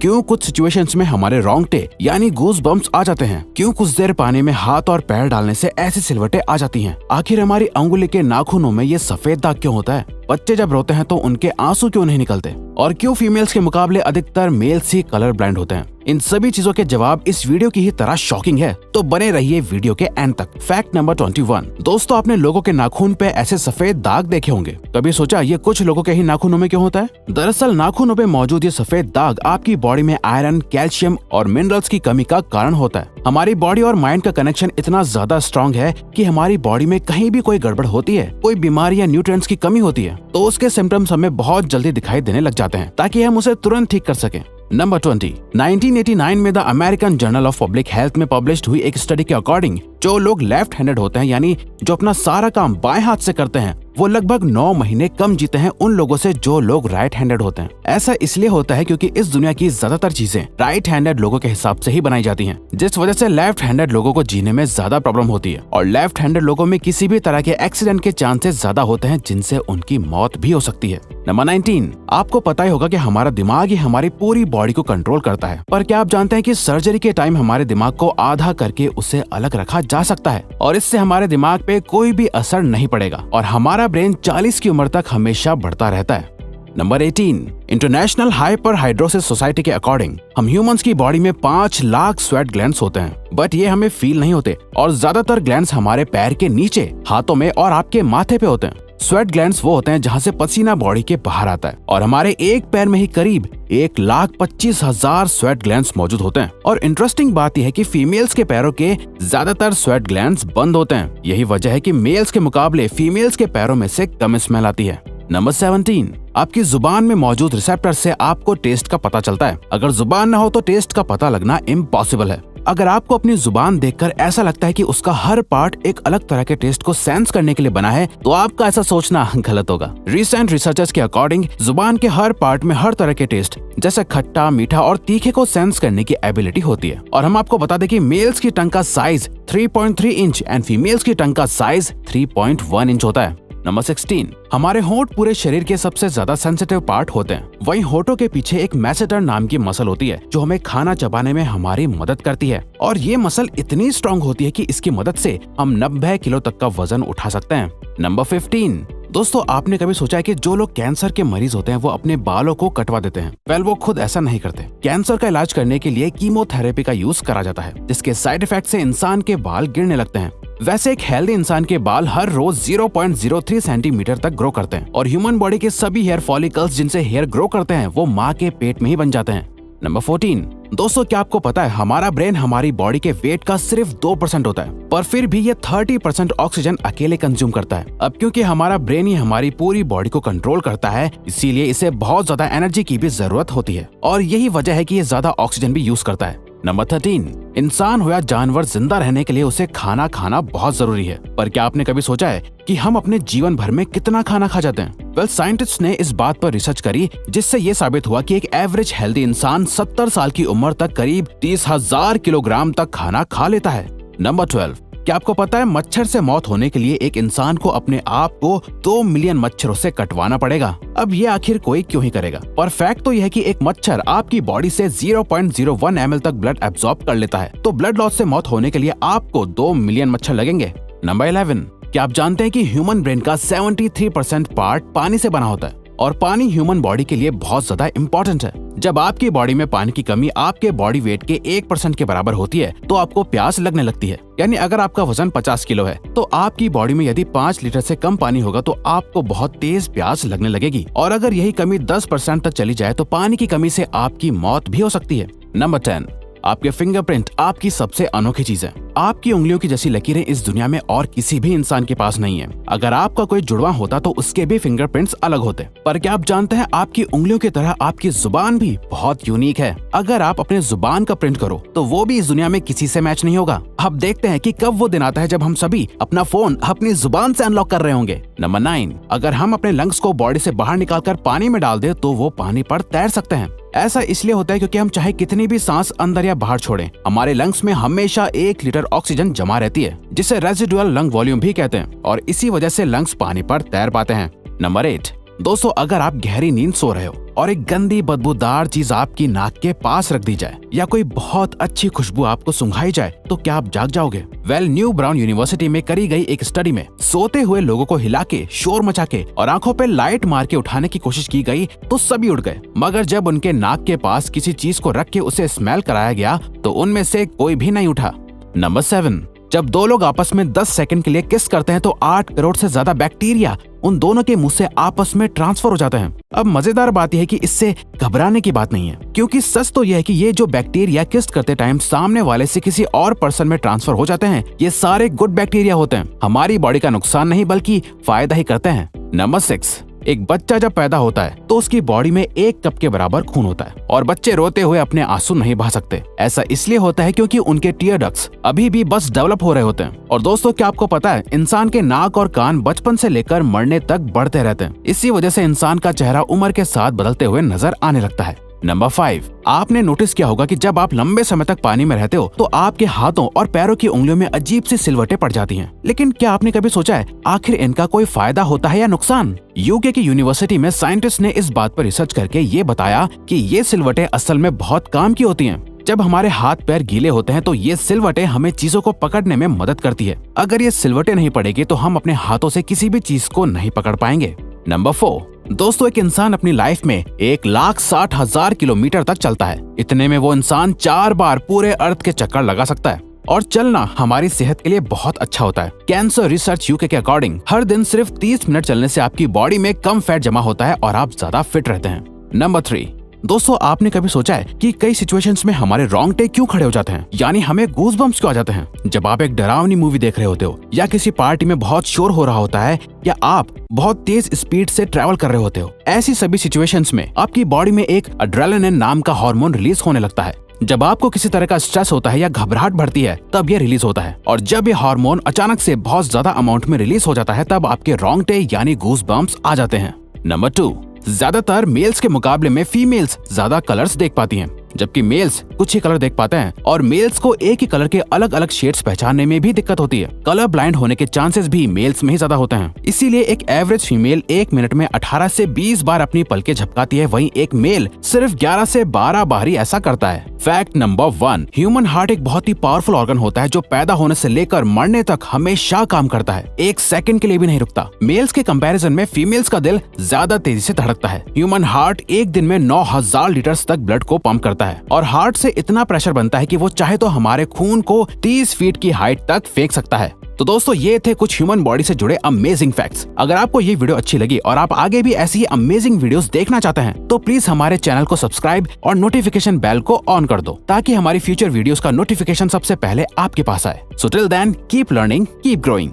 क्यों कुछ सिचुएशंस में हमारे रोंगटे यानी गूज बम्प्स आ जाते हैं, क्यों कुछ देर पानी में हाथ और पैर डालने से ऐसी सिलवटें आ जाती हैं, आखिर हमारी अंगुली के नाखूनों में ये सफेद दाग क्यों होता है, बच्चे जब रोते हैं तो उनके आंसू क्यों नहीं निकलते, और क्यों फीमेल्स के मुकाबले अधिकतर मेल्स ही कलर ब्लाइंड होते हैं। इन सभी चीजों के जवाब इस वीडियो की ही तरह शॉकिंग है, तो बने रहिए वीडियो के एंड तक। Fact number 21। दोस्तों, आपने लोगों के नाखून पे ऐसे सफेद दाग देखे होंगे। कभी सोचा ये कुछ लोगों के ही नाखूनों में क्यों होता है? दरअसल नाखूनों पे मौजूद ये सफेद दाग आपकी बॉडी में आयरन, कैल्शियम और मिनरल्स की कमी का कारण होता है। हमारी बॉडी और माइंड का कनेक्शन इतना ज्यादा स्ट्रॉन्ग है कि हमारी बॉडी में कहीं भी कोई गड़बड़ होती है, कोई बीमारी या न्यूट्रिएंट्स की कमी होती है, तो उसके सिम्टम्स हमें बहुत जल्दी दिखाई देने लग जाते हैं, ताकि हम उसे तुरंत ठीक कर सकें। नंबर 20। 1989 में the American journal of public health में पब्लिश्ड हुई एक स्टडी के अकॉर्डिंग जो लोग लेफ्ट हैंडेड होते हैं, यानी जो अपना सारा काम बाएं हाथ से करते हैं, वो लगभग 9 महीने कम जीते हैं उन लोगों से जो लोग राइट हैंडेड होते हैं। ऐसा इसलिए होता है क्योंकि इस दुनिया की ज्यादातर चीजें राइट हैंडेड लोगों के हिसाब से ही बनाई जाती हैं, जिस वजह से लेफ्ट हैंडेड लोगों को जीने में ज्यादा प्रॉब्लम होती है, और लेफ्ट हैंडेड लोगों में किसी भी तरह के एक्सीडेंट के चांसेस ज्यादा होते हैं, जिनसे उनकी मौत भी हो सकती है। नंबर 19। आपको पता ही होगा कि हमारा दिमाग ही हमारी पूरी बॉडी को कंट्रोल करता है, पर क्या आप जानते हैं कि सर्जरी के टाइम हमारे दिमाग को आधा करके उसे अलग रखा जा सकता है, और इससे हमारे दिमाग पे कोई भी असर नहीं पड़ेगा, और हमारा ब्रेन 40 की उम्र तक हमेशा बढ़ता रहता है। नंबर 18। इंटरनेशनल हाइपरहाइड्रोसिस सोसाइटी के अकॉर्डिंग हम ह्यूमंस की बॉडी में 5 लाख स्वेट ग्लैंड्स होते हैं, बट ये हमें फील नहीं होते, और ज्यादातर ग्लैंड्स हमारे पैर के नीचे, हाथों में और आपके माथे पे होते हैं। स्वेट ग्लैंड्स वो होते हैं जहाँ से पसीना बॉडी के बाहर आता है, और हमारे एक पैर में ही करीब 1,25,000 स्वेट ग्लैंड्स मौजूद होते हैं। और इंटरेस्टिंग बात यह है कि फीमेल्स के पैरों के ज्यादातर स्वेट ग्लैंड्स बंद होते हैं। यही वजह है कि मेल्स के मुकाबले फीमेल्स के पैरों में से कम स्मेल आती है। नंबर 17। आपकी जुबान में मौजूद रिसेप्टर से आपको टेस्ट का पता चलता है। अगर जुबान न हो तो टेस्ट का पता लगना इम्पॉसिबल है। अगर आपको अपनी जुबान देखकर ऐसा लगता है कि उसका हर पार्ट एक अलग तरह के टेस्ट को सेंस करने के लिए बना है, तो आपका ऐसा सोचना गलत होगा। रिसेंट रिसर्चर्स के अकॉर्डिंग जुबान के हर पार्ट में हर तरह के टेस्ट जैसे खट्टा, मीठा और तीखे को सेंस करने की एबिलिटी होती है। और हम आपको बता दें कि मेल्स की टंग का साइज 3.3 इंच एंड फीमेल्स की टंग का साइज 3.1 इंच होता है। नंबर 16। हमारे होंठ पूरे शरीर के सबसे ज्यादा सेंसिटिव पार्ट होते हैं। वहीं होठों के पीछे एक मैसेटर नाम की मसल होती है जो हमें खाना चबाने में हमारी मदद करती है, और ये मसल इतनी स्ट्रॉन्ग होती है कि इसकी मदद से हम 90 किलो तक का वजन उठा सकते हैं। नंबर 15। दोस्तों, आपने कभी सोचा है कि जो लोग कैंसर के मरीज होते हैं वो अपने बालों को कटवा देते हैं? वेल, वो खुद ऐसा नहीं करते। कैंसर का इलाज करने के लिए कीमोथेरेपी का यूज करा जाता है, जिसके साइड इफेक्ट से इंसान के बाल गिरने लगते हैं। वैसे एक हेल्दी इंसान के बाल हर रोज 0.03 सेंटीमीटर तक ग्रो करते हैं, और ह्यूमन बॉडी के सभी हेयर फॉलिकल्स जिनसे हेयर ग्रो करते हैं वो माँ के पेट में ही बन जाते हैं। नंबर 14। दोस्तों, क्या आपको पता है हमारा ब्रेन हमारी बॉडी के वेट का सिर्फ 2% होता है, पर फिर भी ये 30% ऑक्सीजन अकेले कंज्यूम करता है। अब क्योंकि हमारा ब्रेन ही हमारी पूरी बॉडी को कंट्रोल करता है, इसीलिए इसे बहुत ज्यादा एनर्जी की भी जरूरत होती है, और यही वजह है कि ये ज्यादा ऑक्सीजन भी यूज करता है। नंबर 13। इंसान हो या जानवर, जिंदा रहने के लिए उसे खाना खाना बहुत जरूरी है, पर क्या आपने कभी सोचा है कि हम अपने जीवन भर में कितना खाना खा जाते हैं? वेल, साइंटिस्ट ने इस बात पर रिसर्च करी, जिससे ये साबित हुआ कि एक एवरेज हेल्दी इंसान 70 साल की उम्र तक करीब 30,000 किलोग्राम तक खाना खा लेता है। नंबर 12। क्या आपको पता है मच्छर से मौत होने के लिए एक इंसान को अपने आप को 2 मिलियन मच्छरों से कटवाना पड़ेगा? अब ये आखिर कोई क्यों ही करेगा? पर फैक्ट तो यह है कि एक मच्छर आपकी बॉडी से 0.01 ml तक ब्लड एब्जॉर्ब कर लेता है, तो ब्लड लॉस से मौत होने के लिए आपको 2 मिलियन मच्छर लगेंगे। नंबर 11। क्या आप जानते हैं कि ह्यूमन ब्रेन का 73% पार्ट पानी से बना होता है, और पानी ह्यूमन बॉडी के लिए बहुत ज्यादा इम्पोर्टेंट है। जब आपकी बॉडी में पानी की कमी आपके बॉडी वेट के 1% के बराबर होती है, तो आपको प्यास लगने लगती है। यानी अगर आपका वजन 50 किलो है, तो आपकी बॉडी में यदि 5 लीटर से कम पानी होगा तो आपको बहुत तेज प्यास लगने लगेगी, और अगर यही कमी 10% तक चली जाए तो पानी की कमी से आपकी मौत भी हो सकती है। नंबर 10। आपके फिंगरप्रिंट आपकी सबसे अनोखी चीज है। आपकी उंगलियों की जैसी लकीरें इस दुनिया में और किसी भी इंसान के पास नहीं है। अगर आपका कोई जुड़वा होता तो उसके भी फिंगरप्रिंट्स अलग होते। पर क्या आप जानते हैं आपकी उंगलियों की तरह आपकी जुबान भी बहुत यूनिक है। अगर आप अपने जुबान का प्रिंट करो तो वो भी इस दुनिया में किसी से मैच नहीं होगा। अब देखते हैं कि कब वो दिन आता है जब हम सभी अपना फोन अपनी जुबान से अनलॉक कर रहे होंगे। नंबर 9। अगर हम अपने लंग्स को बॉडी से बाहर निकालकर पानी में डाल दे तो वो पानी पर तैर सकते हैं। ऐसा इसलिए होता है क्योंकि हम चाहे कितनी भी सांस अंदर या बाहर छोड़ें, हमारे लंग्स में हमेशा 1 लीटर ऑक्सीजन जमा रहती है, जिसे रेजिडुअल लंग वॉल्यूम भी कहते हैं, और इसी वजह से लंग्स पानी पर तैर पाते हैं। नंबर 8। दोस्तों अगर आप गहरी नींद सो रहे हो और एक गंदी बदबूदार चीज आपकी नाक के पास रख दी जाए या कोई बहुत अच्छी खुशबू आपको सुंघाई जाए तो क्या आप जाग जाओगे? न्यू ब्राउन यूनिवर्सिटी में करी गई एक स्टडी में सोते हुए लोगों को हिला के, शोर मचा के और आंखों पे लाइट मार के उठाने की कोशिश की गई तो सभी उठ गए, मगर जब उनके नाक के पास किसी चीज को रख के उसे स्मेल कराया गया तो उनमें से कोई भी नहीं उठा। नंबर 7, जब दो लोग आपस में 10 सेकंड के लिए किस करते हैं तो 8 करोड़ से ज्यादा बैक्टीरिया उन दोनों के मुंह से आपस में ट्रांसफर हो जाते हैं। अब मजेदार बात यह है कि इससे घबराने की बात नहीं है, क्योंकि सच तो यह है कि ये जो बैक्टीरिया किस करते टाइम सामने वाले से किसी और पर्सन में ट्रांसफर हो जाते हैं, ये सारे गुड बैक्टीरिया होते हैं, हमारी बॉडी का नुकसान नहीं बल्कि फायदा ही करते हैं। नंबर 6, एक बच्चा जब पैदा होता है तो उसकी बॉडी में 1 कप के बराबर खून होता है और बच्चे रोते हुए अपने आंसू नहीं बहा सकते। ऐसा इसलिए होता है क्योंकि उनके टीयर डक्ट्स अभी भी बस डेवलप हो रहे होते हैं। और दोस्तों क्या आपको पता है, इंसान के नाक और कान बचपन से लेकर मरने तक बढ़ते रहते हैं। इसी वजह से इंसान का चेहरा उम्र के साथ बदलते हुए नजर आने लगता है। नंबर 5, आपने नोटिस किया होगा कि जब आप लंबे समय तक पानी में रहते हो तो आपके हाथों और पैरों की उंगलियों में अजीब सी सिलवटें पड़ जाती हैं। लेकिन क्या आपने कभी सोचा है आखिर इनका कोई फायदा होता है या नुकसान? यूके की यूनिवर्सिटी में साइंटिस्ट ने इस बात पर रिसर्च करके ये बताया कि ये सिलवटें असल में बहुत काम की होती हैं। जब हमारे हाथ पैर गीले होते हैं तो ये सिलवटें हमें चीजों को पकड़ने में मदद करती है। अगर ये सिलवटें नहीं पड़ेगी तो हम अपने हाथों से किसी भी चीज को नहीं पकड़ पाएंगे। नंबर 4, दोस्तों एक इंसान अपनी लाइफ में 1,60,000 किलोमीटर तक चलता है। इतने में वो इंसान 4 बार पूरे अर्थ के चक्कर लगा सकता है। और चलना हमारी सेहत के लिए बहुत अच्छा होता है। कैंसर रिसर्च यूके के अकॉर्डिंग हर दिन सिर्फ 30 मिनट चलने से आपकी बॉडी में कम फैट जमा होता है और आप ज्यादा फिट रहते हैं। नंबर 3, दोस्तों आपने कभी सोचा है कि कई सिचुएशंस में हमारे रोंगटे क्यों खड़े हो जाते हैं, यानी हमें गूज़बम्प्स क्यों आ जाते हैं? जब आप एक डरावनी मूवी देख रहे होते हो या किसी पार्टी में बहुत शोर हो रहा होता है या आप बहुत तेज स्पीड से ट्रैवल कर रहे होते हो, ऐसी सभी सिचुएशंस में आपकी बॉडी में एक एड्रेनालिन नाम का हार्मोन रिलीज होने लगता है। जब आपको किसी तरह का स्ट्रेस होता है या घबराहट बढ़ती है तब ये रिलीज होता है, और जब ये हार्मोन अचानक से बहुत ज्यादा अमाउंट में रिलीज हो जाता है तब आपके रोंगटे यानी गूज़बम्प्स आ जाते हैं। नंबर 2, ज्यादातर मेल्स के मुकाबले में फीमेल्स ज्यादा कलर्स देख पाती हैं, जबकि मेल्स कुछ ही कलर देख पाते हैं और मेल्स को एक ही कलर के अलग अलग शेड्स पहचानने में भी दिक्कत होती है। कलर ब्लाइंड होने के चांसेस भी मेल्स में ही ज्यादा होते हैं। इसीलिए एक एवरेज फीमेल 1 मिनट में 18 से 20 बार अपनी पलकें झपकाती है, वहीं एक मेल सिर्फ 11 से 12 बार ही ऐसा करता है। फैक्ट नंबर 1, ह्यूमन हार्ट एक बहुत ही पावरफुल ऑर्गन होता है जो पैदा होने से लेकर मरने तक हमेशा काम करता है, 1 सेकंड के लिए भी नहीं रुकता। मेल्स के कंपैरिजन में फीमेल्स का दिल ज्यादा तेजी से धड़कता है। ह्यूमन हार्ट एक दिन में 9,000 लीटर तक ब्लड को पंप करता है और हार्ट से इतना प्रेशर बनता है कि वो चाहे तो हमारे खून को 30 फीट की हाइट तक फेंक सकता है। तो दोस्तों ये थे कुछ ह्यूमन बॉडी से जुड़े अमेजिंग फैक्ट्स। अगर आपको ये वीडियो अच्छी लगी और आप आगे भी ऐसी ही अमेजिंग वीडियोस देखना चाहते हैं तो प्लीज हमारे चैनल को सब्सक्राइब और नोटिफिकेशन बेल को ऑन कर दो ताकि हमारी फ्यूचर वीडियोस का नोटिफिकेशन सबसे पहले आपके पास आए। So till then keep learning, keep growing.